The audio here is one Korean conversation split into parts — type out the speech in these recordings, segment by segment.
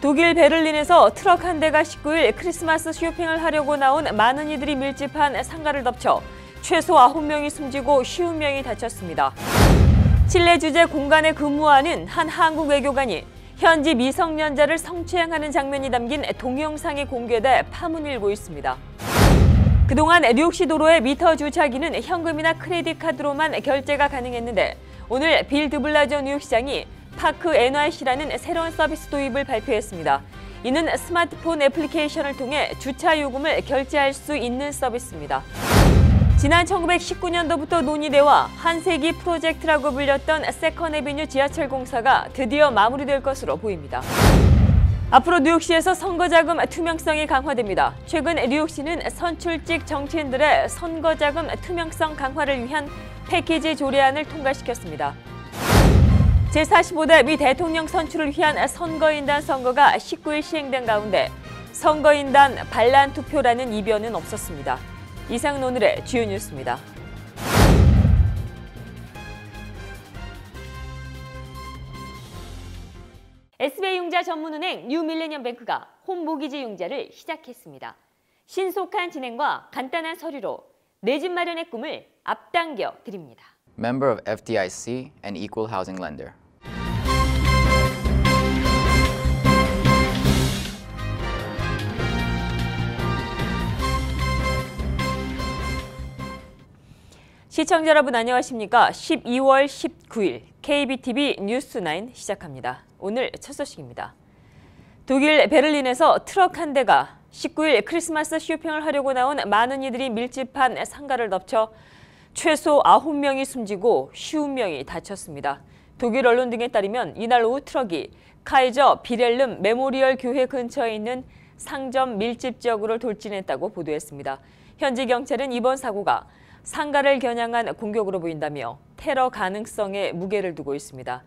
독일 베를린에서 트럭 한 대가 19일 크리스마스 쇼핑을 하려고 나온 많은 이들이 밀집한 상가를 덮쳐 최소 9명이 숨지고 50명이 다쳤습니다. 칠레 주재 공간에 근무하는 한 한국 외교관이 현지 미성년자를 성추행하는 장면이 담긴 동영상이 공개돼 파문이 일고 있습니다. 그동안 뉴욕시 도로의 미터 주차기는 현금이나 크레딧 카드로만 결제가 가능했는데 오늘 빌 드블라저 뉴욕시장이 파크 NYC라는 새로운 서비스 도입을 발표했습니다. 이는 스마트폰 애플리케이션을 통해 주차 요금을 결제할 수 있는 서비스입니다. 지난 1919년도부터 논의돼와 한세기 프로젝트라고 불렸던 세컨 애비뉴 지하철 공사가 드디어 마무리될 것으로 보입니다. 앞으로 뉴욕시에서 선거자금 투명성이 강화됩니다. 최근 뉴욕시는 선출직 정치인들의 선거자금 투명성 강화를 위한 패키지 조례안을 통과시켰습니다. 제45대 미 대통령 선출을 위한 선거인단 선거가 19일 시행된 가운데 선거인단 반란 투표라는 이변은 없었습니다. 이상은 오늘의 주요 뉴스입니다. SBI융자 전문은행 뉴밀레니엄뱅크가 홈모기지 융자를 시작했습니다. 신속한 진행과 간단한 서류로 내 집 마련의 꿈을 앞당겨 드립니다. Member of FDIC and equal housing lender. 시청자 여러분 안녕하십니까? 12월 19일 KBTV 뉴스9 시작합니다. 오늘 첫 소식입니다. 독일 베를린에서 트럭 한 대가 19일 크리스마스 쇼핑을 하려고 나온 많은 이들이 밀집한 상가를 덮쳐 최소 9명이 숨지고 50명이 다쳤습니다. 독일 언론 등에 따르면 이날 오후 트럭이 카이저 비렐름 메모리얼 교회 근처에 있는 상점 밀집 지역으로 돌진했다고 보도했습니다. 현지 경찰은 이번 사고가 상가를 겨냥한 공격으로 보인다며 테러 가능성에 무게를 두고 있습니다.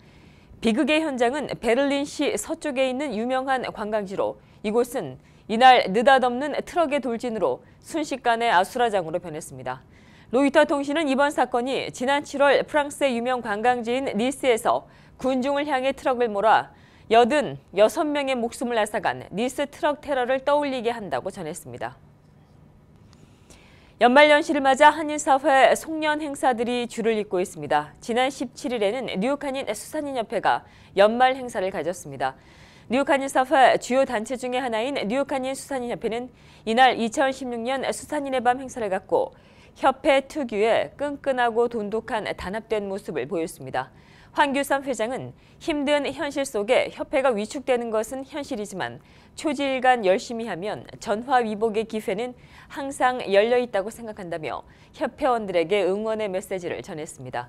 비극의 현장은 베를린시 서쪽에 있는 유명한 관광지로 이곳은 이날 느닷없는 트럭의 돌진으로 순식간에 아수라장으로 변했습니다. 로이터 통신은 이번 사건이 지난 7월 프랑스의 유명 관광지인 니스에서 군중을 향해 트럭을 몰아 86명의 목숨을 앗아간 니스 트럭 테러를 떠올리게 한다고 전했습니다. 연말연시를 맞아 한인사회 송년 행사들이 줄을 잇고 있습니다. 지난 17일에는 뉴욕 한인 수산인협회가 연말 행사를 가졌습니다. 뉴욕 한인사회 주요 단체 중의 하나인 뉴욕 한인 수산인협회는 이날 2016년 수산인의 밤 행사를 갖고 협회 특유의 끈끈하고 돈독한 단합된 모습을 보였습니다. 황규삼 회장은 힘든 현실 속에 협회가 위축되는 것은 현실이지만 초지일간 열심히 하면 전화위복의 기회는 항상 열려있다고 생각한다며 협회원들에게 응원의 메시지를 전했습니다.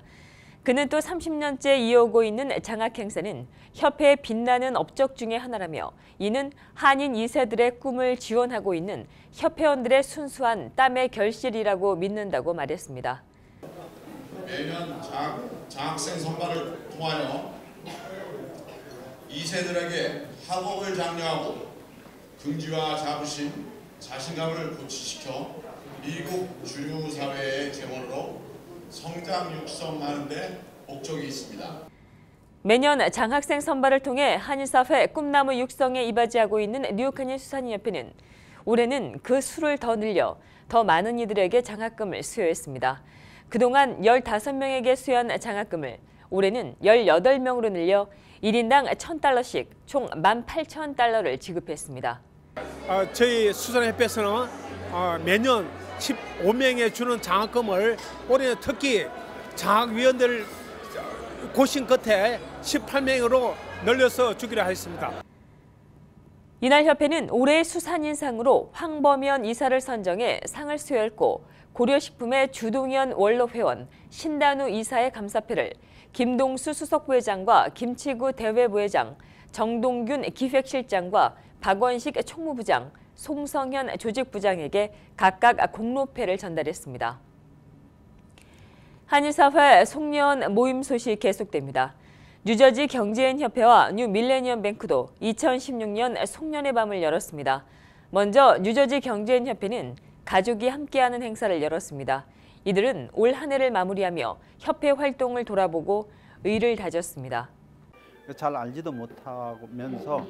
그는 또 30년째 이어오고 있는 장학 행사는 협회의 빛나는 업적 중의 하나라며 이는 한인 2세들의 꿈을 지원하고 있는 협회원들의 순수한 땀의 결실이라고 믿는다고 말했습니다. 매년 장학생 선발을 통하여 2세들에게 학업을 장려하고 긍지와 자부심, 자신감을 고취시켜 미국 주류 사회의 재원으로 성장 육성하는 데 목적이 있습니다. 매년 장학생 선발을 통해 한인사회 꿈나무 육성에 이바지하고 있는 뉴욕 한인 수산인협회는 올해는 그 수를 더 늘려 더 많은 이들에게 장학금을 수여했습니다. 그동안 15명에게 수여한 장학금을 올해는 18명으로 늘려 1인당 $1,000씩 총 $18,000를 지급했습니다. 저희 수산협회에서는 매년 15명에 주는 장학금을 올해는 특히 장학위원들 고심 끝에 18명으로 늘려서 주기로 하였습니다. 이날 협회는 올해의 수산인상으로 황범연 이사를 선정해 상을 수여했고 고려식품의 주동현 원로회원, 신단우 이사의 감사패를 김동수 수석부회장과 김치구 대외부회장, 정동균 기획실장과 박원식 총무부장, 송성현 조직부장에게 각각 공로패를 전달했습니다. 한인사회 송년 모임 소식 계속됩니다. 뉴저지 경제인협회와 뉴밀레니엄뱅크도 2016년 송년의 밤을 열었습니다. 먼저 뉴저지 경제인협회는 가족이 함께하는 행사를 열었습니다. 이들은 올 한 해를 마무리하며 협회 활동을 돌아보고 의를 다졌습니다. 잘 알지도 못하면서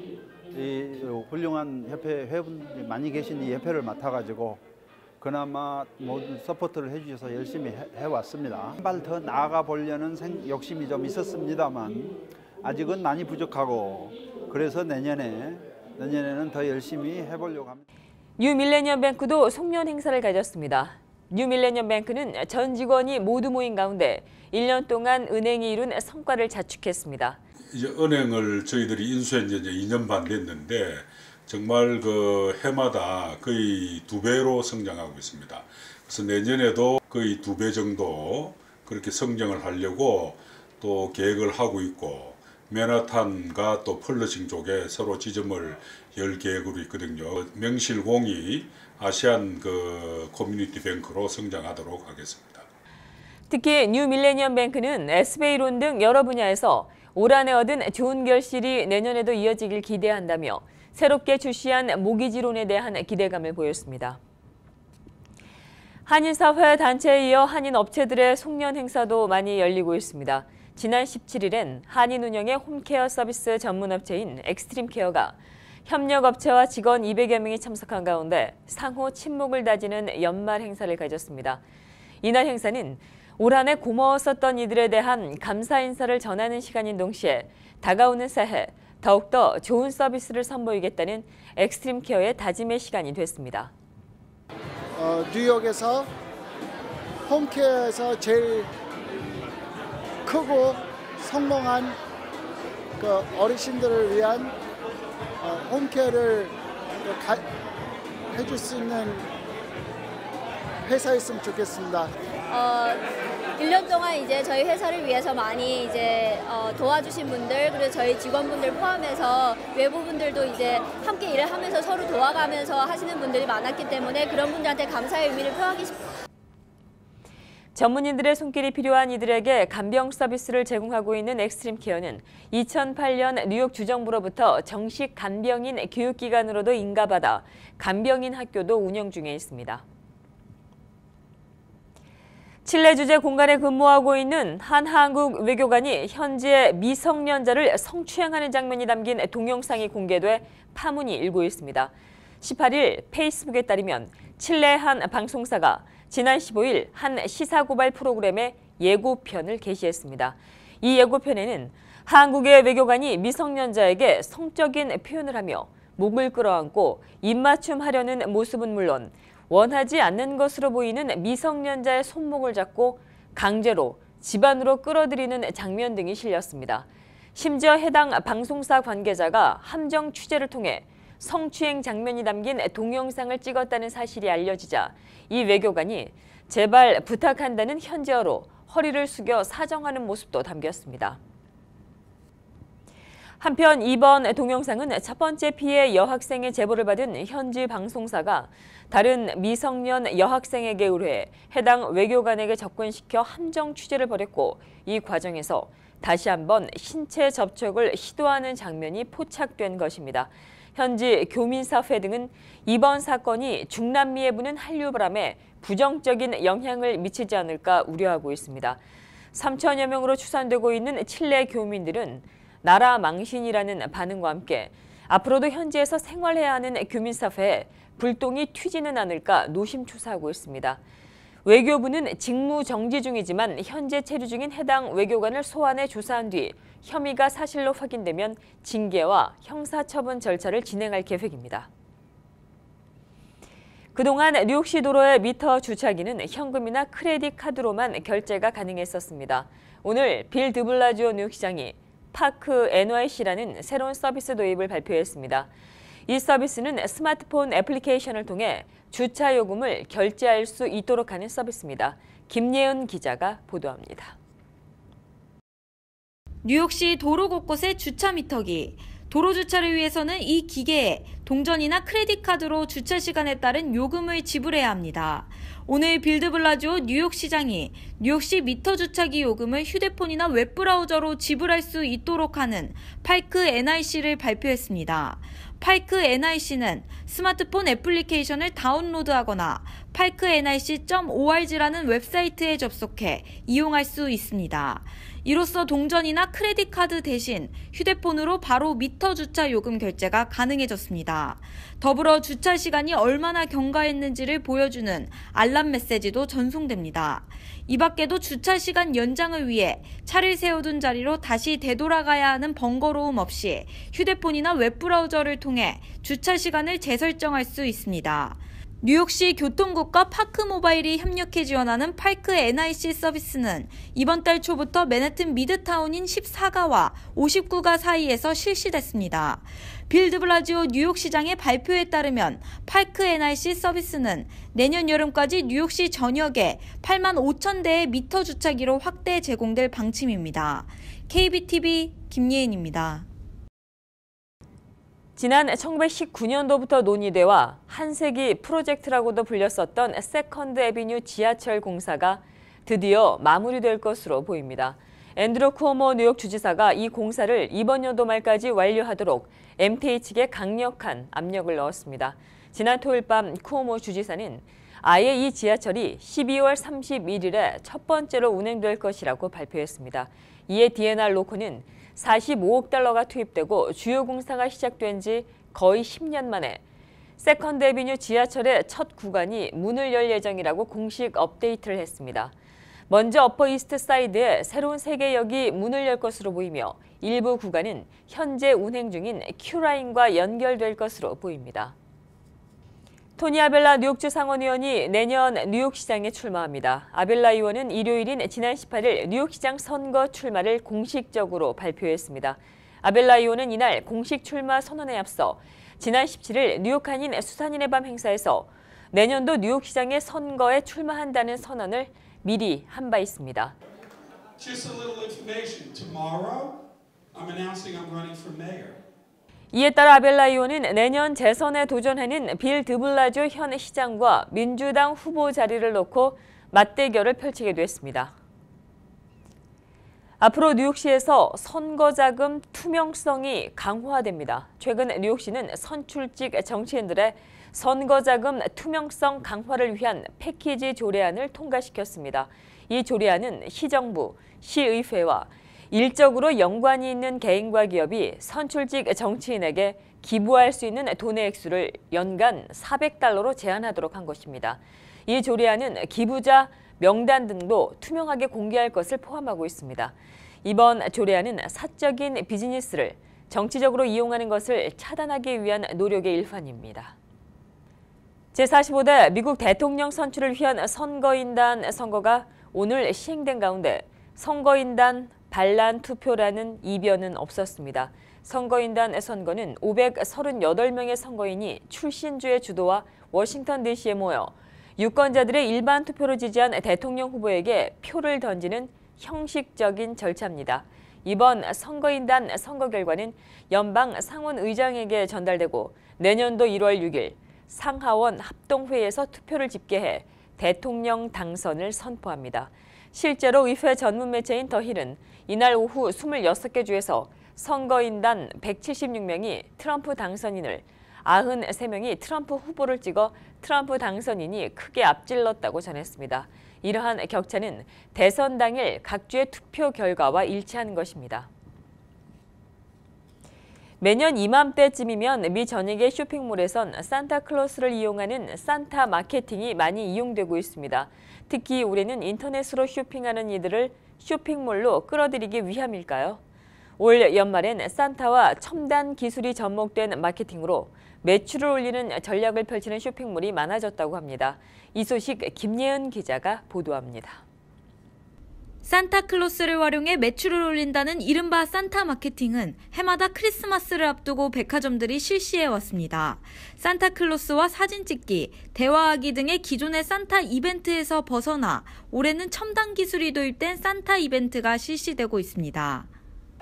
이 훌륭한 협회 회원들이 많이 계신 이 협회를 맡아가지고 그나마 모든 서포트를 해주셔서 열심히 해왔습니다. 한 발 더 나아가 보려는 욕심이 좀 있었습니다만 아직은 많이 부족하고 그래서 내년에는 더 열심히 해보려고 합니다. 뉴밀레니엄 뱅크도 송년 행사를 가졌습니다. 뉴밀레니엄 뱅크는 전 직원이 모두 모인 가운데 1년 동안 은행이 이룬 성과를 자축했습니다. 이제 은행을 저희들이 인수한 지 이제 2년 반 됐는데 정말 그 해마다 거의 2배로 성장하고 있습니다. 그래서 내년에도 거의 2배 정도 그렇게 성장을 하려고 또 계획을 하고 있고 맨하탄과 또 펄러싱 쪽에 서로 지점을 열 계획으로 있거든요. 명실공히 아시안 그 커뮤니티 뱅크로 성장하도록 하겠습니다. 특히 뉴밀레니엄 뱅크는 SBA론 등 여러 분야에서 올 한해 얻은 좋은 결실이 내년에도 이어지길 기대한다며 새롭게 출시한 모기지론에 대한 기대감을 보였습니다. 한인사회 단체에 이어 한인 업체들의 송년 행사도 많이 열리고 있습니다. 지난 17일엔 한인 운영의 홈케어 서비스 전문업체인 엑스트림케어가 협력업체와 직원 200여 명이 참석한 가운데 상호 친목을 다지는 연말 행사를 가졌습니다. 이날 행사는 올 한해 고마웠었던 이들에 대한 감사 인사를 전하는 시간인 동시에 다가오는 새해 더욱더 좋은 서비스를 선보이겠다는 엑스트림케어의 다짐의 시간이 됐습니다. 뉴욕에서 홈케어에서 제일 크고 성공한 그 어르신들을 위한 홈케어를 해줄 수 있는 회사였으면 좋겠습니다. 1년 동안 이제 저희 회사를 위해서 많이 이제 도와주신 분들 그리고 저희 직원분들 포함해서 외부분들도 이제 함께 일을 하면서 서로 도와가면서 하시는 분들이 많았기 때문에 그런 분들한테 감사의 의미를 표하기 싶습니다. 전문인들의 손길이 필요한 이들에게 간병 서비스를 제공하고 있는 엑스트림케어는 2008년 뉴욕 주정부로부터 정식 간병인 교육기관으로도 인가받아 간병인 학교도 운영 중에 있습니다. 칠레 주재 공간에 근무하고 있는 한 한국 외교관이 현지의 미성년자를 성추행하는 장면이 담긴 동영상이 공개돼 파문이 일고 있습니다. 18일 페이스북에 따르면 칠레 한 방송사가 지난 15일 한 시사고발 프로그램의 예고편을 게시했습니다. 이 예고편에는 한국의 외교관이 미성년자에게 성적인 표현을 하며 목을 끌어안고 입맞춤하려는 모습은 물론 원하지 않는 것으로 보이는 미성년자의 손목을 잡고 강제로 집 안으로 끌어들이는 장면 등이 실렸습니다. 심지어 해당 방송사 관계자가 함정 취재를 통해 성추행 장면이 담긴 동영상을 찍었다는 사실이 알려지자 이 외교관이 제발 부탁한다는 현지어로 허리를 숙여 사정하는 모습도 담겼습니다. 한편 이번 동영상은 첫 번째 피해 여학생의 제보를 받은 현지 방송사가 다른 미성년 여학생에게 의뢰해 해당 외교관에게 접근시켜 함정 취재를 벌였고 이 과정에서 다시 한번 신체 접촉을 시도하는 장면이 포착된 것입니다. 현지 교민사회 등은 이번 사건이 중남미에 부는 한류바람에 부정적인 영향을 미치지 않을까 우려하고 있습니다. 3천여 명으로 추산되고 있는 칠레 교민들은 나라 망신이라는 반응과 함께 앞으로도 현지에서 생활해야 하는 교민사회에 불똥이 튀지는 않을까 노심초사하고 있습니다. 외교부는 직무 정지 중이지만 현재 체류 중인 해당 외교관을 소환해 조사한 뒤 혐의가 사실로 확인되면 징계와 형사처분 절차를 진행할 계획입니다. 그동안 뉴욕시 도로의 미터 주차기는 현금이나 크레딧 카드로만 결제가 가능했었습니다. 오늘 빌 드블라지오 뉴욕시장이 파크 NYC라는 새로운 서비스 도입을 발표했습니다. 이 서비스는 스마트폰 애플리케이션을 통해 주차 요금을 결제할 수 있도록 하는 서비스입니다. 김예은 기자가 보도합니다. 뉴욕시 도로 곳곳에 주차 미터기. 도로 주차를 위해서는 이 기계에 동전이나 크레딧 카드로 주차 시간에 따른 요금을 지불해야 합니다. 오늘 빌 드블라지오 뉴욕시장이 뉴욕시 미터 주차기 요금을 휴대폰이나 웹브라우저로 지불할 수 있도록 하는 파이크 NIC를 발표했습니다. 파이크 NIC는 스마트폰 애플리케이션을 다운로드하거나 parknic.org라는 웹사이트에 접속해 이용할 수 있습니다. 이로써 동전이나 크레딧 카드 대신 휴대폰으로 바로 미터 주차 요금 결제가 가능해졌습니다. 더불어 주차 시간이 얼마나 경과했는지를 보여주는 알람 메시지도 전송됩니다. 이 밖에도 주차 시간 연장을 위해 차를 세워둔 자리로 다시 되돌아가야 하는 번거로움 없이 휴대폰이나 웹브라우저를 통해 주차 시간을 재설정할 수 있습니다. 뉴욕시 교통국과 파크모바일이 협력해 지원하는 parknic 서비스는 이번 달 초부터 맨해튼 미드타운인 14가와 59가 사이에서 실시됐습니다. 빌 드블라지오 뉴욕시장의 발표에 따르면 parknic 서비스는 내년 여름까지 뉴욕시 전역에 8만 5천 대의 미터 주차기로 확대 제공될 방침입니다. KBTV 김예은입니다. 지난 1919년도부터 논의돼와 한세기 프로젝트라고도 불렸었던 세컨드 애비뉴 지하철 공사가 드디어 마무리될 것으로 보입니다. 앤드루 쿠오모 뉴욕 주지사가 이 공사를 이번 연도 말까지 완료하도록 MTA 측에 강력한 압력을 넣었습니다. 지난 토요일 밤 쿠오모 주지사는 아예 이 지하철이 12월 31일에 첫 번째로 운행될 것이라고 발표했습니다. 이에 DNR 로코는 45억 달러가 투입되고 주요 공사가 시작된 지 거의 10년 만에 세컨드 애비뉴 지하철의 첫 구간이 문을 열 예정이라고 공식 업데이트를 했습니다. 먼저 어퍼 이스트 사이드에 새로운 3개 역이 문을 열 것으로 보이며 일부 구간은 현재 운행 중인 큐라인과 연결될 것으로 보입니다. 토니 아벨라 뉴욕주 상원의원이 내년 뉴욕시장에 출마합니다. 아벨라 의원은 일요일인 지난 18일 뉴욕시장 선거 출마를 공식적으로 발표했습니다. 아벨라 의원은 이날 공식 출마 선언에 앞서 지난 17일 뉴욕 한인 수산인의 밤 행사에서 내년도 뉴욕시장의 선거에 출마한다는 선언을 미리 한 바 있습니다. Just a little information. Tomorrow, I'm announcing I'm running for mayor. 이에 따라 아벨라 의원은 내년 재선에 도전하는 빌 드블라지오 현 시장과 민주당 후보 자리를 놓고 맞대결을 펼치게 됐습니다. 앞으로 뉴욕시에서 선거자금 투명성이 강화됩니다. 최근 뉴욕시는 선출직 정치인들의 선거자금 투명성 강화를 위한 패키지 조례안을 통과시켰습니다. 이 조례안은 시정부, 시의회와 일적으로 연관이 있는 개인과 기업이 선출직 정치인에게 기부할 수 있는 돈의 액수를 연간 $400로 제한하도록 한 것입니다. 이 조례안은 기부자 명단 등도 투명하게 공개할 것을 포함하고 있습니다. 이번 조례안은 사적인 비즈니스를 정치적으로 이용하는 것을 차단하기 위한 노력의 일환입니다. 제45대 미국 대통령 선출을 위한 선거인단 선거가 오늘 시행된 가운데 선거인단 반란 투표라는 이변은 없었습니다. 선거인단 선거는 538명의 선거인이 출신주의 주도와 워싱턴 DC에 모여 유권자들의 일반 투표로 지지한 대통령 후보에게 표를 던지는 형식적인 절차입니다. 이번 선거인단 선거 결과는 연방 상원의장에게 전달되고 내년도 1월 6일 상하원 합동회의에서 투표를 집계해 대통령 당선을 선포합니다. 실제로 의회 전문 매체인 더 힐은 이날 오후 26개 주에서 선거인단 176명이 트럼프 당선인을 93명이 트럼프 후보를 찍어 트럼프 당선인이 크게 앞질렀다고 전했습니다. 이러한 격차는 대선 당일 각 주의 투표 결과와 일치하는 것입니다. 매년 이맘때쯤이면 미 전역의 쇼핑몰에선 산타클로스를 이용하는 산타 마케팅이 많이 이용되고 있습니다. 특히 올해는 인터넷으로 쇼핑하는 이들을 쇼핑몰로 끌어들이기 위함일까요? 올 연말엔 산타와 첨단 기술이 접목된 마케팅으로 매출을 올리는 전략을 펼치는 쇼핑몰이 많아졌다고 합니다. 이 소식 김예은 기자가 보도합니다. 산타클로스를 활용해 매출을 올린다는 이른바 산타 마케팅은 해마다 크리스마스를 앞두고 백화점들이 실시해 왔습니다. 산타클로스와 사진 찍기, 대화하기 등의 기존의 산타 이벤트에서 벗어나 올해는 첨단 기술이 도입된 산타 이벤트가 실시되고 있습니다.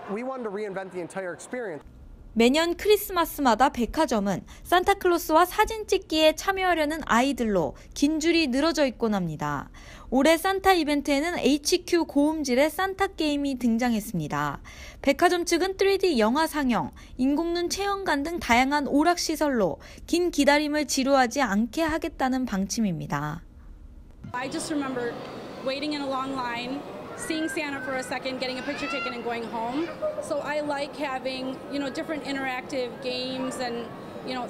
We wanted to reinvent the entire experience. 매년 크리스마스마다 백화점은 산타클로스와 사진 찍기에 참여하려는 아이들로 긴 줄이 늘어져 있곤 합니다. 올해 산타 이벤트에는 HQ 고음질의 산타 게임이 등장했습니다. 백화점 측은 3D 영화 상영, 인공눈 체험관 등 다양한 오락시설로 긴 기다림을 지루하지 않게 하겠다는 방침입니다. I just remember waiting in a long line, seeing Santa for a second, getting a picture taken and going home. So I like having, different interactive games and,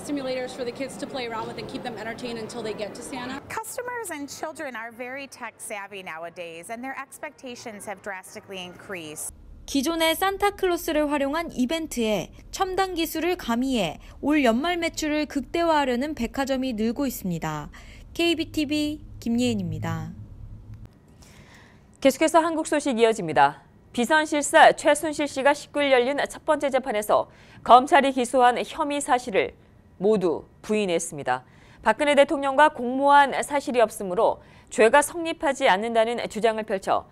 simulators for the kids to play around with and keep them entertained until they get to Santa. Customers and children are very tech savvy nowadays and their expectations have drastically increased. 기존의 산타클로스를 활용한 이벤트에 첨단 기술을 가미해 올 연말 매출을 극대화하려는 백화점이 늘고 있습니다. KBTV 김예은입니다. 계속해서 한국 소식 이어집니다. 비선실사 최순실 씨가 19일 열린 첫 번째 재판에서 검찰이 기소한 혐의 사실을 모두 부인했습니다. 박근혜 대통령과 공모한 사실이 없으므로 죄가 성립하지 않는다는 주장을 펼쳐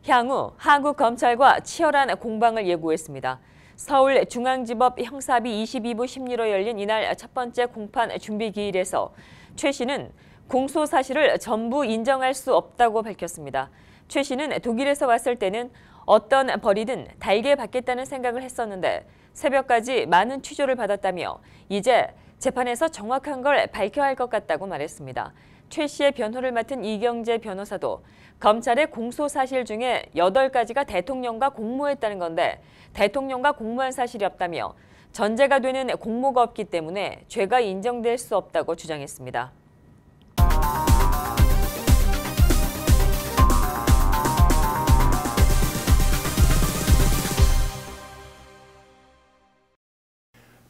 향후 한국 검찰과 치열한 공방을 예고했습니다. 서울중앙지법 형사비 22부 심리로 열린 이날 첫 번째 공판 준비 기일에서 최 씨는 공소 사실을 전부 인정할 수 없다고 밝혔습니다. 최 씨는 독일에서 왔을 때는 어떤 벌이든 달게 받겠다는 생각을 했었는데 새벽까지 많은 취조를 받았다며 이제 재판에서 정확한 걸 밝혀야 할 것 같다고 말했습니다. 최 씨의 변호를 맡은 이경재 변호사도 검찰의 공소 사실 중에 8가지가 대통령과 공모했다는 건데 대통령과 공모한 사실이 없다며 전제가 되는 공모가 없기 때문에 죄가 인정될 수 없다고 주장했습니다.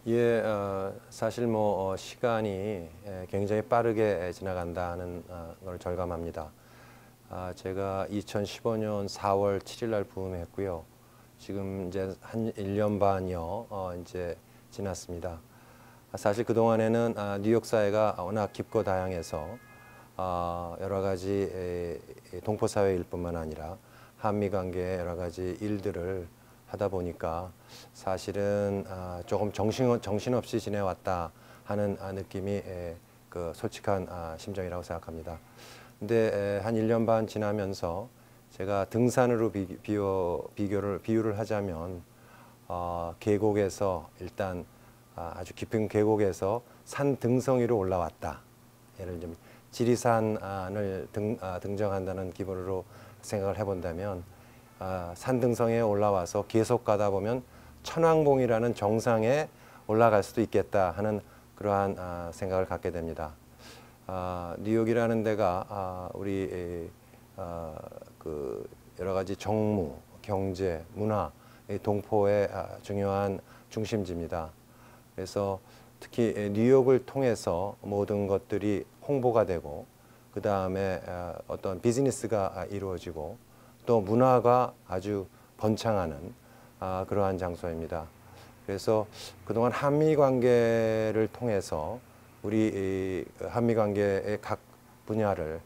예, 사실 시간이 굉장히 빠르게 지나간다는 걸 절감합니다. 제가 2015년 4월 7일 날 부임했고요. 지금 이제 한 1년 반여 이제 지났습니다. 사실 그 동안에는 뉴욕 사회가 워낙 깊고 다양해서 여러 가지 동포 사회일 뿐만 아니라 한미 관계의 여러 가지 일들을 하다 보니까 사실은 조금 정신없이 지내왔다 하는 느낌이 그 솔직한 심정이라고 생각합니다. 근데 한 1년 반 지나면서 제가 등산으로 비유를 하자면 계곡에서 일단 아주 깊은 계곡에서 산 등성 위로 올라왔다. 예를 들면 지리산을 등정한다는 기분으로 생각을 해본다면 산등성에 올라와서 계속 가다 보면 천왕봉이라는 정상에 올라갈 수도 있겠다 하는 그러한 생각을 갖게 됩니다. 뉴욕이라는 데가 우리 그 여러 가지 정무, 경제, 문화, 동포의 중요한 중심지입니다. 그래서 특히 뉴욕을 통해서 모든 것들이 홍보가 되고 그 다음에 어떤 비즈니스가 이루어지고 또 문화가 아주 번창하는 그러한 장소입니다. 그래서 그동안 한미 관계를 통해서 우리 한미 관계의 각 분야를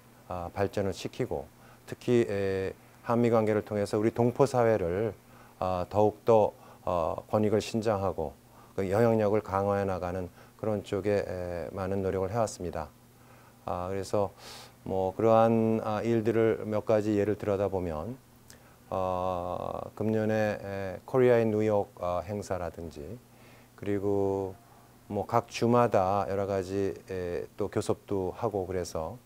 발전을 시키고 특히 한미 관계를 통해서 우리 동포 사회를 더욱더 권익을 신장하고 그 영향력을 강화해 나가는 그런 쪽에 많은 노력을 해왔습니다. 그래서 그러한 일들을 몇 가지 예를 들여다보면 금년에 코리아 인 뉴욕 행사라든지 그리고 각 주마다 여러 가지 또 교섭도 하고 그래서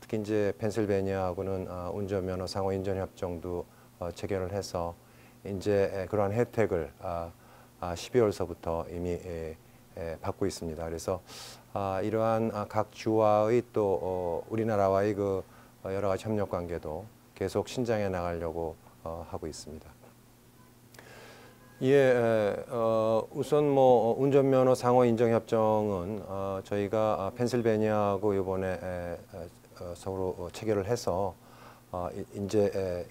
특히 이제 펜실베니아하고는 운전면허 상호 인정 협정도 체결을 해서 이제 그러한 혜택을 12월서부터 이미 받고 있습니다. 그래서 이러한 각 주와의 또 우리나라와의 그 여러 가지 협력 관계도 계속 신장해 나가려고 하고 있습니다. 예, 우선 운전면허 상호 인정 협정은 저희가 펜실베니아하고 이번에 서로 체결을 해서 이제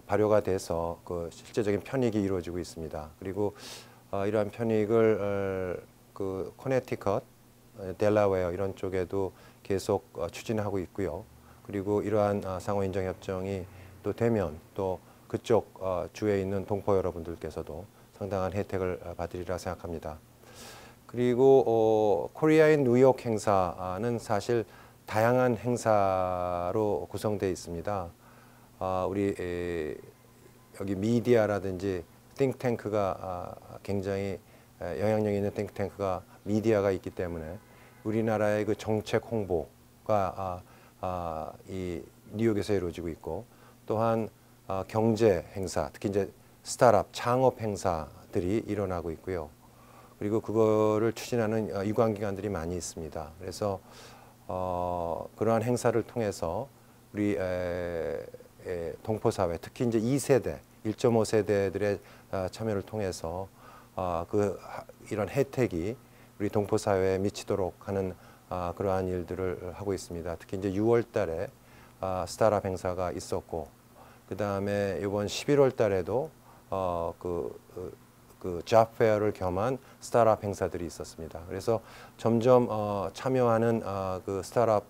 발효가 돼서 그 실제적인 편익이 이루어지고 있습니다. 그리고 이러한 편익을 그 코네티컷, 델라웨어 이런 쪽에도 계속 추진하고 있고요. 그리고 이러한 상호 인정 협정이 또 되면 또 그쪽 주에 있는 동포 여러분들께서도 상당한 혜택을 받으리라 생각합니다. 그리고 코리아인 뉴욕 행사는 사실 다양한 행사로 구성되어 있습니다. 우리 여기 미디어라든지 띵탱크가 굉장히 영향력 있는 띵탱크가 미디어가 있기 때문에 우리나라의 그 정책 홍보가 이 뉴욕에서 이루어지고 있고, 또한 경제 행사, 특히 이제 스타트업 창업 행사들이 일어나고 있고요. 그리고 그거를 추진하는 유관기관들이 많이 있습니다. 그래서 그러한 행사를 통해서 우리 동포사회, 특히 이제 2세대, 1.5세대들의 참여를 통해서 이런 혜택이 우리 동포사회에 미치도록 하는 그러한 일들을 하고 있습니다. 특히 이제 6월 달에 스타트업 행사가 있었고, 그 다음에 이번 11월 달에도 그 잡페어를 겸한 스타트업 행사들이 있었습니다. 그래서 점점 참여하는 그 스타트업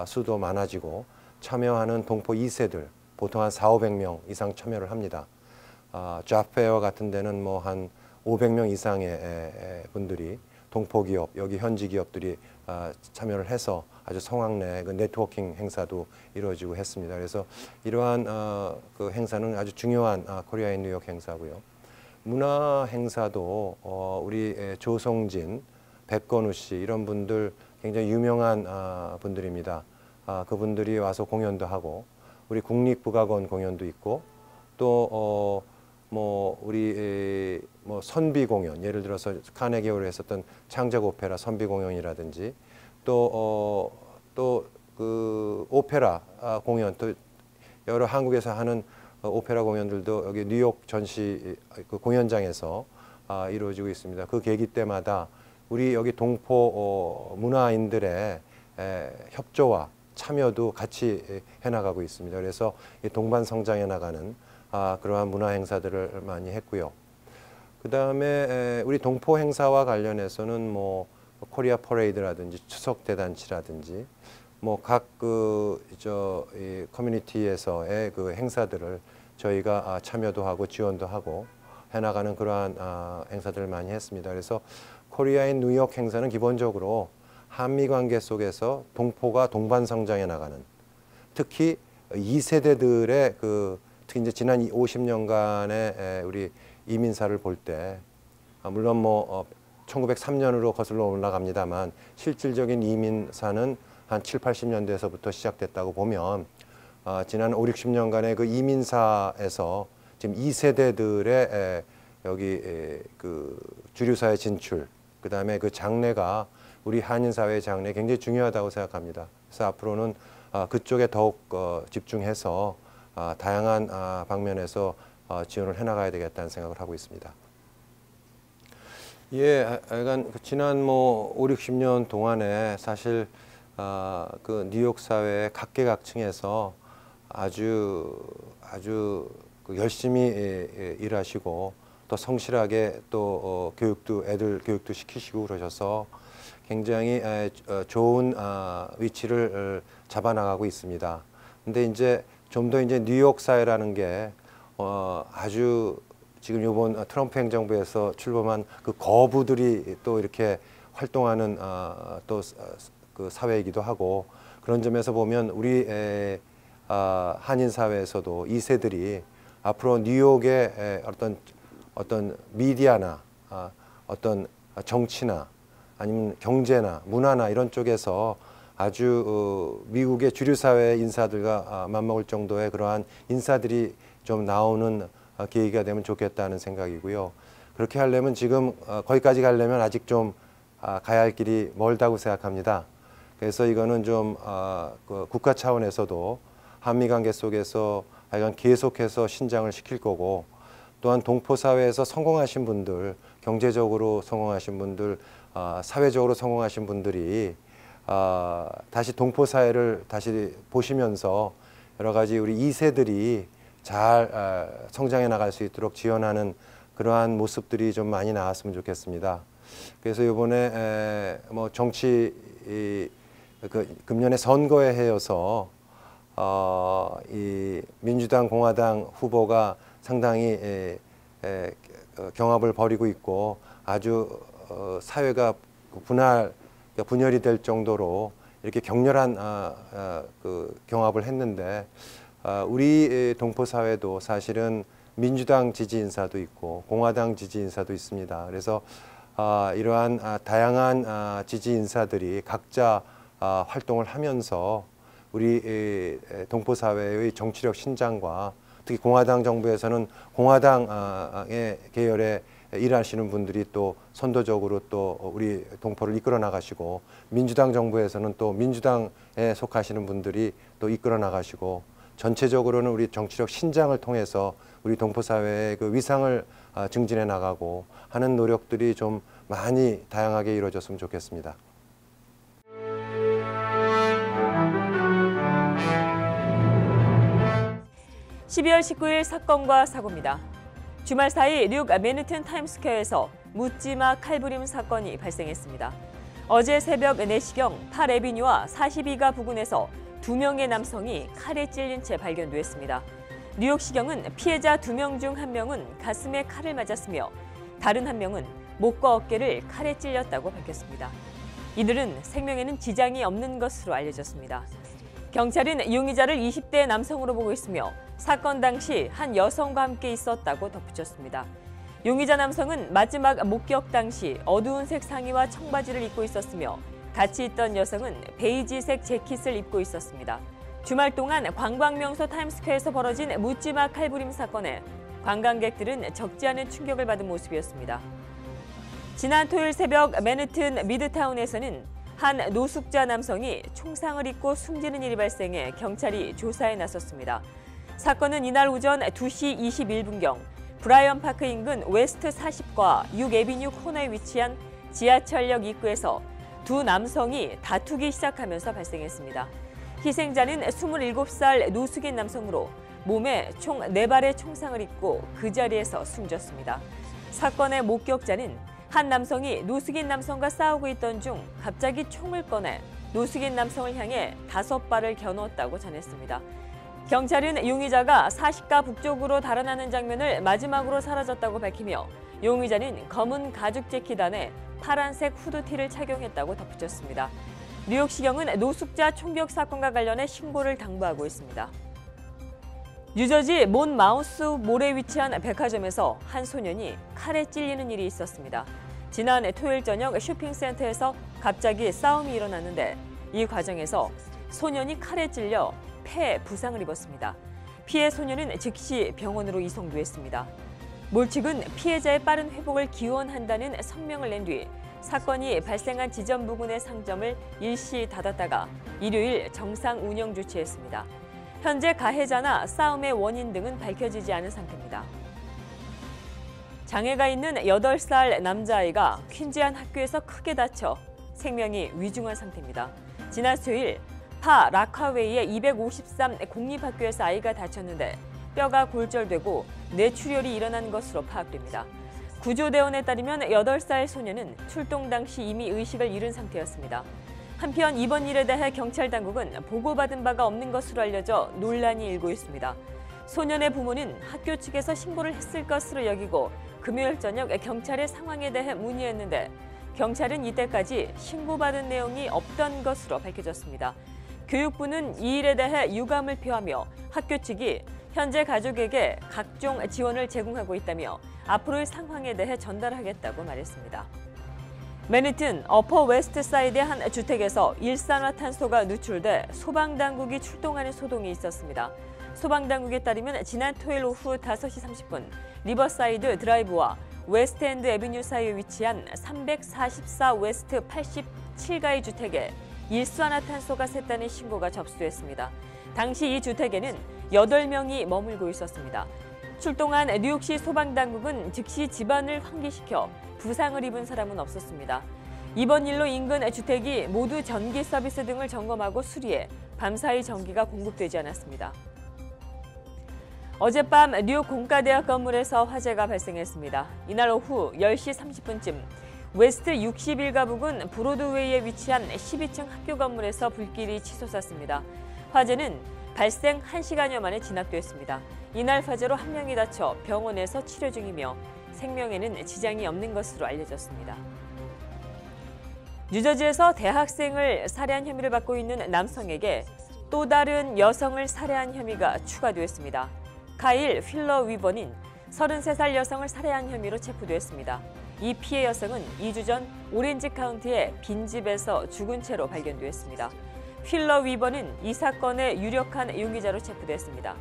수도 많아지고, 참여하는 동포 2세들 보통 한 400~500명 이상 참여를 합니다. 잡페어 같은 데는 뭐 한 500명 이상의 분들이 동포 기업, 여기 현지 기업들이 참여를 해서 아주 성황리에 그 네트워킹 행사도 이루어지고 했습니다. 그래서 이러한 그 행사는 아주 중요한 코리아인 뉴욕 행사고요. 문화 행사도 우리 조성진, 백건우 씨 이런 분들 굉장히 유명한 분들입니다. 그분들이 와서 공연도 하고, 우리 국립국악원 공연도 있고, 또 뭐 우리 뭐 선비 공연, 예를 들어서 카네기홀에 했었던 창작 오페라 선비 공연이라든지, 또 그 오페라 공연, 또 여러 한국에서 하는 오페라 공연들도 여기 뉴욕 전시 그 공연장에서 이루어지고 있습니다. 그 계기 때마다 우리 여기 동포 문화인들의 협조와 참여도 같이 해나가고 있습니다. 그래서 동반성장해 나가는 그러한 문화 행사들을 많이 했고요. 그 다음에 우리 동포 행사와 관련해서는 뭐 코리아 퍼레이드라든지 추석 대잔치라든지 뭐 각 이 커뮤니티에서의 그 행사들을 저희가 참여도 하고 지원도 하고 해나가는 그러한 행사들을 많이 했습니다. 그래서 코리아인 뉴욕 행사는 기본적으로 한미 관계 속에서 동포가 동반 성장해 나가는, 특히 2세대들의 특히 이제 지난 50년간의 우리 이민사를 볼 때, 물론 뭐 1903년으로 거슬러 올라갑니다만 실질적인 이민사는 한 7, 80년대에서부터 시작됐다고 보면 지난 5, 60년간의 그 이민사에서 지금 2세대들의 여기 그 주류사회 진출, 그 다음에 그 장래가 우리 한인 사회의 장래 굉장히 중요하다고 생각합니다. 그래서 앞으로는 그쪽에 더욱 집중해서 다양한 방면에서 지원을 해나가야 되겠다는 생각을 하고 있습니다. 예, 약간 지난 뭐 5, 60년 동안에 사실 그 뉴욕 사회의 각계각층에서 아주 그 열심히 일하시고 또 성실하게 또 애들 교육도 시키시고 그러셔서 굉장히 좋은 위치를 잡아나가고 있습니다. 근데 이제 좀 더 이제 뉴욕 사회라는 게 아주 지금 이번 트럼프 행정부에서 출범한 그 거부들이 또 이렇게 활동하는 또 그 사회이기도 하고, 그런 점에서 보면 우리 한인 사회에서도 2세들이 앞으로 뉴욕의 어떤 미디어나 어떤 정치나 아니면 경제나 문화나 이런 쪽에서 아주 미국의 주류 사회 인사들과 맞먹을 정도의 그러한 인사들이 좀 나오는 계기가 되면 좋겠다는 생각이고요. 그렇게 하려면 지금 거기까지 가려면 아직 좀 가야 할 길이 멀다고 생각합니다. 그래서 이거는 좀 그 국가 차원에서도 한미 관계 속에서 하여간 계속해서 신장을 시킬 거고, 또한 동포 사회에서 성공하신 분들, 경제적으로 성공하신 분들, 사회적으로 성공하신 분들이 다시 동포 사회를 다시 보시면서 여러 가지 우리 2세들이 잘 성장해 나갈 수 있도록 지원하는 그러한 모습들이 좀 많이 나왔으면 좋겠습니다. 그래서 이번에 뭐 정치 금년에 선거의 해여서 이 민주당, 공화당 후보가 상당히 경합을 벌이고 있고 아주 사회가 분열이 될 정도로 이렇게 격렬한 그 경합을 했는데 우리 동포 사회도 사실은 민주당 지지 인사도 있고 공화당 지지 인사도 있습니다. 그래서 이러한 다양한 지지 인사들이 각자 활동을 하면서 우리 동포 사회의 정치력 신장과 특히 공화당 정부에서는 공화당의 계열에 일하시는 분들이 또 선도적으로 또 우리 동포를 이끌어 나가시고 민주당 정부에서는 또 민주당에 속하시는 분들이 또 이끌어 나가시고 전체적으로는 우리 정치력 신장을 통해서 우리 동포 사회의 그 위상을 증진해 나가고 하는 노력들이 좀 많이 다양하게 이루어졌으면 좋겠습니다. (12월 19일) 사건과 사고입니다. 주말 사이 뉴욕 맨해튼 타임스퀘어에서 묻지마 칼부림 사건이 발생했습니다. 어제 새벽 4시경 8에비뉴와 42가 부근에서 2명의 남성이 칼에 찔린 채 발견됐습니다. 뉴욕시경은 피해자 2명 중 1명은 가슴에 칼을 맞았으며 다른 1명은 목과 어깨를 칼에 찔렸다고 밝혔습니다. 이들은 생명에는 지장이 없는 것으로 알려졌습니다. 경찰은 용의자를 20대 남성으로 보고 있으며 사건 당시 한 여성과 함께 있었다고 덧붙였습니다. 용의자 남성은 마지막 목격 당시 어두운 색 상의와 청바지를 입고 있었으며 같이 있던 여성은 베이지색 재킷을 입고 있었습니다. 주말 동안 관광명소 타임스퀘어에서 벌어진 묻지마 칼부림 사건에 관광객들은 적지 않은 충격을 받은 모습이었습니다. 지난 토요일 새벽 맨해튼 미드타운에서는 한 노숙자 남성이 총상을 입고 숨지는 일이 발생해 경찰이 조사에 나섰습니다. 사건은 이날 오전 2시 21분경 브라이언 파크 인근 웨스트 40과 6에비뉴 코너에 위치한 지하철역 입구에서 두 남성이 다투기 시작하면서 발생했습니다. 희생자는 27살 노숙인 남성으로 몸에 총 4발의 총상을 입고 그 자리에서 숨졌습니다. 사건의 목격자는 한 남성이 노숙인 남성과 싸우고 있던 중 갑자기 총을 꺼내 노숙인 남성을 향해 5발을 겨누었다고 전했습니다. 경찰은 용의자가 40가 북쪽으로 달아나는 장면을 마지막으로 사라졌다고 밝히며 용의자는 검은 가죽 재킷 안에 파란색 후드티를 착용했다고 덧붙였습니다. 뉴욕시경은 노숙자 총격 사건과 관련해 신고를 당부하고 있습니다. 뉴저지 몬마우스 몰에 위치한 백화점에서 한 소년이 칼에 찔리는 일이 있었습니다. 지난 토요일 저녁 쇼핑센터에서 갑자기 싸움이 일어났는데 이 과정에서 소년이 칼에 찔려 폐에 부상을 입었습니다. 피해 소년은 즉시 병원으로 이송됐습니다. 몰 측은 피해자의 빠른 회복을 기원한다는 성명을 낸 뒤 사건이 발생한 지점 부근의 상점을 일시 닫았다가 일요일 정상 운영 조치했습니다. 현재 가해자나 싸움의 원인 등은 밝혀지지 않은 상태입니다. 장애가 있는 8살 남자아이가 퀸즈한 학교에서 크게 다쳐 생명이 위중한 상태입니다. 지난 수요일 파 라카웨이의 253 공립학교에서 아이가 다쳤는데 뼈가 골절되고 뇌출혈이 일어난 것으로 파악됩니다. 구조대원에 따르면 8살 소녀는 출동 당시 이미 의식을 잃은 상태였습니다. 한편 이번 일에 대해 경찰 당국은 보고받은 바가 없는 것으로 알려져 논란이 일고 있습니다. 소년의 부모는 학교 측에서 신고를 했을 것으로 여기고 금요일 저녁 경찰의 상황에 대해 문의했는데 경찰은 이때까지 신고받은 내용이 없던 것으로 밝혀졌습니다. 교육부는 이 일에 대해 유감을 표하며 학교 측이 현재 가족에게 각종 지원을 제공하고 있다며 앞으로의 상황에 대해 전달하겠다고 말했습니다. 맨해튼 어퍼 웨스트 사이드의 한 주택에서 일산화탄소가 누출돼 소방당국이 출동하는 소동이 있었습니다. 소방당국에 따르면 지난 토요일 오후 5시 30분 리버사이드 드라이브와 웨스트엔드 애비뉴 사이에 위치한 344 웨스트 87가의 주택에 일산화탄소가 샜다는 신고가 접수됐습니다. 당시 이 주택에는 8명이 머물고 있었습니다. 출동한 뉴욕시 소방당국은 즉시 집안을 환기시켜 부상을 입은 사람은 없었습니다. 이번 일로 인근 주택이 모두 전기 서비스 등을 점검하고 수리해 밤사이 전기가 공급되지 않았습니다. 어젯밤 뉴욕 공과대학 건물에서 화재가 발생했습니다. 이날 오후 10시 30분쯤 웨스트 61가 부근 브로드웨이에 위치한 12층 학교 건물에서 불길이 치솟았습니다. 화재는 발생 1시간여 만에 진압됐습니다. 이날 화재로 1명이 다쳐 병원에서 치료 중이며 생명에는 지장이 없는 것으로 알려졌습니다. 뉴저지에서 대학생을 살해한 혐의를 받고 있는 남성에게 또 다른 여성을 살해한 혐의가 추가됐습니다. 카일 휠러 위버는 33살 여성을 살해한 혐의로 체포됐습니다. 이 피해 여성은 2주 전 오렌지 카운티의 빈집에서 죽은 채로 발견됐습니다. 휠러 위버는 이 사건의 유력한 용의자로 체포됐습니다.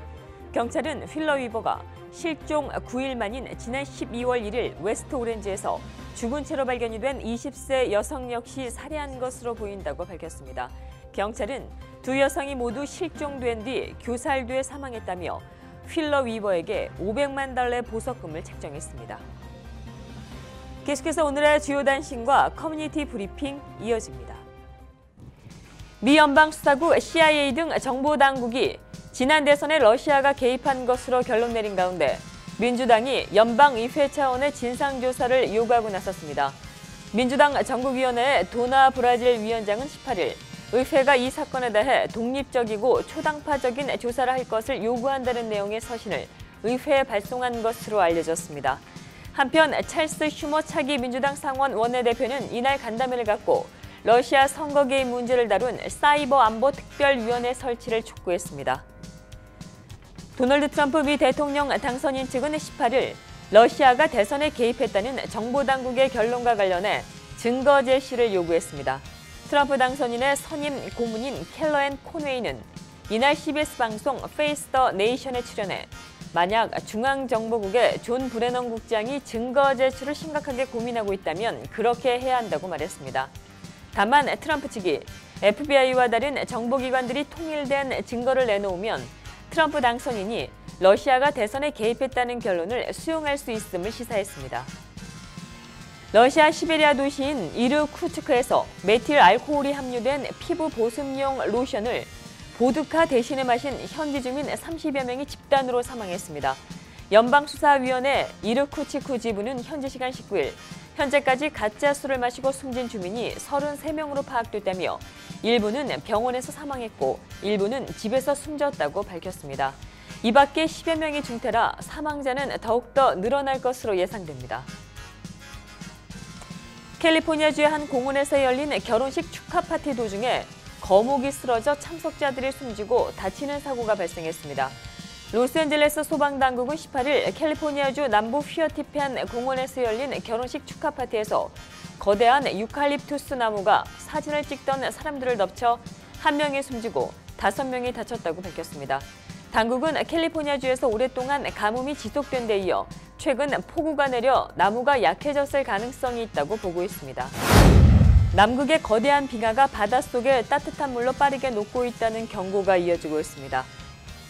경찰은 휠러 위버가 실종 9일 만인 지난 12월 1일 웨스트 오렌지에서 죽은 채로 발견이 된 20세 여성 역시 살해한 것으로 보인다고 밝혔습니다. 경찰은 두 여성이 모두 실종된 뒤 교살돼 사망했다며 휠러 위버에게 $500만 보석금을 책정했습니다. 계속해서 오늘의 주요 단신과 커뮤니티 브리핑 이어집니다. 미 연방수사국 CIA 등 정보당국이 지난 대선에 러시아가 개입한 것으로 결론 내린 가운데 민주당이 연방의회 차원의 진상조사를 요구하고 나섰습니다. 민주당 전국위원회의 도나 브라질 위원장은 18일 의회가 이 사건에 대해 독립적이고 초당파적인 조사를 할 것을 요구한다는 내용의 서신을 의회에 발송한 것으로 알려졌습니다. 한편 찰스 슈머 차기 민주당 상원 원내대표는 이날 간담회를 갖고 러시아 선거 개입 문제를 다룬 사이버 안보 특별위원회 설치를 촉구했습니다. 도널드 트럼프 미 대통령 당선인 측은 18일 러시아가 대선에 개입했다는 정보당국의 결론과 관련해 증거 제시를 요구했습니다. 트럼프 당선인의 선임 고문인 켈러앤 코네이는 이날 CBS 방송 페이스 더 네이션에 출연해 만약 중앙정보국의 존 브레넌 국장이 증거 제출을 심각하게 고민하고 있다면 그렇게 해야 한다고 말했습니다. 다만 트럼프 측이 FBI와 다른 정보기관들이 통일된 증거를 내놓으면 트럼프 당선인이 러시아가 대선에 개입했다는 결론을 수용할 수 있음을 시사했습니다. 러시아 시베리아 도시인 이르쿠츠크에서 메틸 알코올이 함유된 피부 보습용 로션을 보드카 대신에 마신 현지 주민 30여 명이 집단으로 사망했습니다. 연방수사위원회 이르쿠츠크 지부는 현지 시간 19일 현재까지 가짜 술을 마시고 숨진 주민이 33명으로 파악됐다며 일부는 병원에서 사망했고 일부는 집에서 숨졌다고 밝혔습니다. 이 밖에 10여 명이 중태라 사망자는 더욱더 늘어날 것으로 예상됩니다. 캘리포니아주의 한 공원에서 열린 결혼식 축하 파티 도중에 거목이 쓰러져 참석자들이 숨지고 다치는 사고가 발생했습니다. 로스앤젤레스 소방당국은 18일 캘리포니아주 남부 휘어티펜 공원에서 열린 결혼식 축하 파티에서 거대한 유칼립투스 나무가 사진을 찍던 사람들을 덮쳐 1명이 숨지고 5명이 다쳤다고 밝혔습니다. 당국은 캘리포니아주에서 오랫동안 가뭄이 지속된 데 이어 최근 폭우가 내려 나무가 약해졌을 가능성이 있다고 보고 있습니다. 남극의 거대한 빙하가 바닷속에 따뜻한 물로 빠르게 녹고 있다는 경고가 이어지고 있습니다.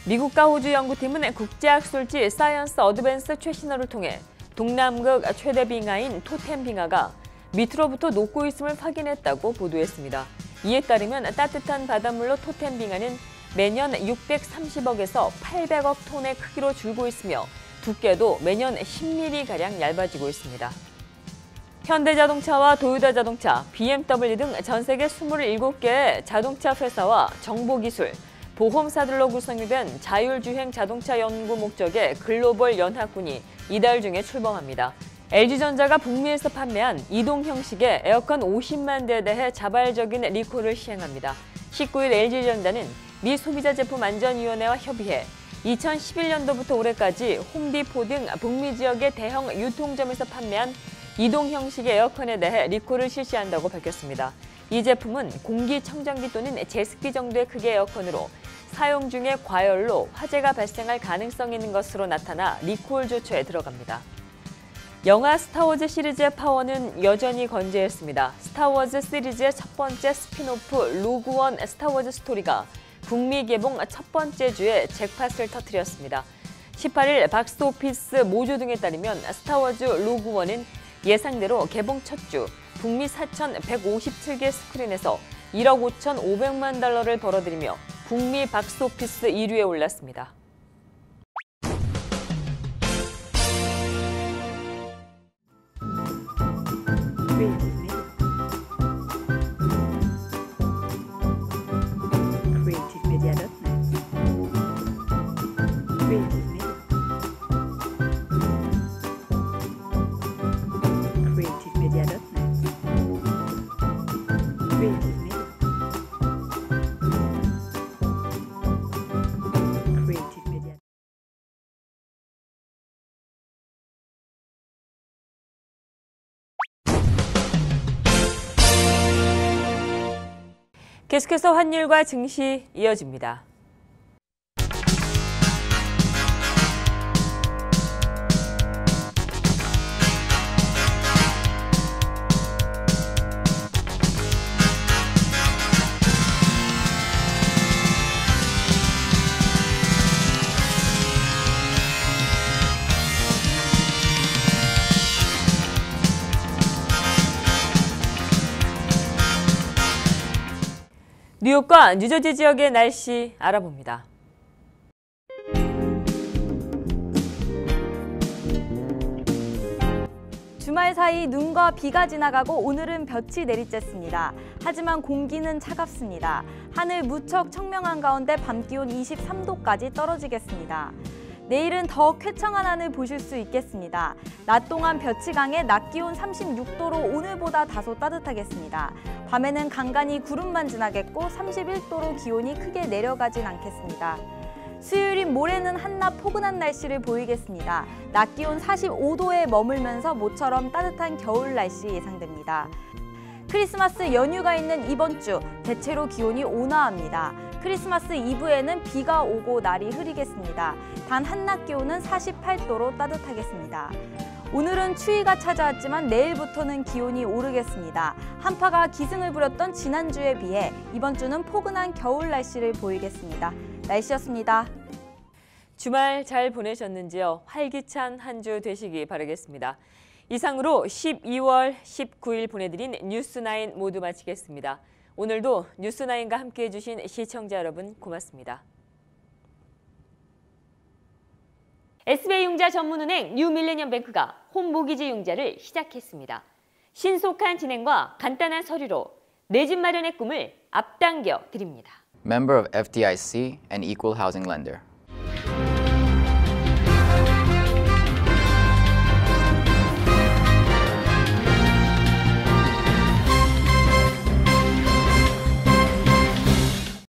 미국과 호주 연구팀은 국제학술지 사이언스 어드밴스 최신호를 통해 동남극 최대 빙하인 토템 빙하가 밑으로부터 녹고 있음을 확인했다고 보도했습니다. 이에 따르면 따뜻한 바닷물로 토템 빙하는 매년 630억에서 800억 톤의 크기로 줄고 있으며 두께도 매년 10mm가량 얇아지고 있습니다. 현대자동차와 도요타자동차, BMW 등 전 세계 27개의 자동차 회사와 정보기술, 보험사들로 구성이 된 자율주행 자동차 연구 목적의 글로벌 연합군이 이달 중에 출범합니다. LG전자가 북미에서 판매한 이동 형식의 에어컨 50만 대에 대해 자발적인 리콜을 시행합니다. 19일 LG전자는 미 소비자제품안전위원회와 협의해 2011년도부터 올해까지 홈디포 등 북미 지역의 대형 유통점에서 판매한 이동 형식의 에어컨에 대해 리콜을 실시한다고 밝혔습니다. 이 제품은 공기청정기 또는 제습기 정도의 크기의 에어컨으로 사용 중에 과열로 화재가 발생할 가능성이 있는 것으로 나타나 리콜 조처에 들어갑니다. 영화 스타워즈 시리즈의 파워는 여전히 건재했습니다. 스타워즈 시리즈의 첫 번째 스핀오프 로그원 스타워즈 스토리가 북미 개봉 첫 번째 주에 잭팟을 터뜨렸습니다. 18일 박스오피스 모조 등에 따르면 스타워즈 로그원은 예상대로 개봉 첫 주 북미 4,157개 스크린에서 1억 5,500만 달러를 벌어들이며 북미 박스오피스 1위에 올랐습니다. 계속해서 환율과 증시 이어집니다. 뉴욕과 뉴저지 지역의 날씨 알아봅니다. 주말 사이 눈과 비가 지나가고 오늘은 볕이 내리쬐습니다. 하지만 공기는 차갑습니다. 하늘 무척 청명한 가운데 밤 기온 23도까지 떨어지겠습니다. 내일은 더 쾌청한 하늘 보실 수 있겠습니다. 낮 동안 볕이 강해 낮 기온 36도로 오늘보다 다소 따뜻하겠습니다. 밤에는 간간히 구름만 지나겠고 31도로 기온이 크게 내려가진 않겠습니다. 수요일인 모레는 한낮 포근한 날씨를 보이겠습니다. 낮 기온 45도에 머물면서 모처럼 따뜻한 겨울 날씨 예상됩니다. 크리스마스 연휴가 있는 이번 주 대체로 기온이 온화합니다. 크리스마스 이브에는 비가 오고 날이 흐리겠습니다. 단 한낮 기온은 48도로 따뜻하겠습니다. 오늘은 추위가 찾아왔지만 내일부터는 기온이 오르겠습니다. 한파가 기승을 부렸던 지난주에 비해 이번 주는 포근한 겨울 날씨를 보이겠습니다. 날씨였습니다. 주말 잘 보내셨는지요? 활기찬 한 주 되시기 바라겠습니다. 이상으로 12월 19일 보내드린 뉴스9 모두 마치겠습니다. 오늘도 뉴스9과 함께해 주신 시청자 여러분 고맙습니다. SBI 융자 전문은행 뉴밀레니엄뱅크가 홈모기지 융자를 시작했습니다. 신속한 진행과 간단한 서류로 내 집 마련의 꿈을 앞당겨 드립니다. Member of FDIC and equal housing lender.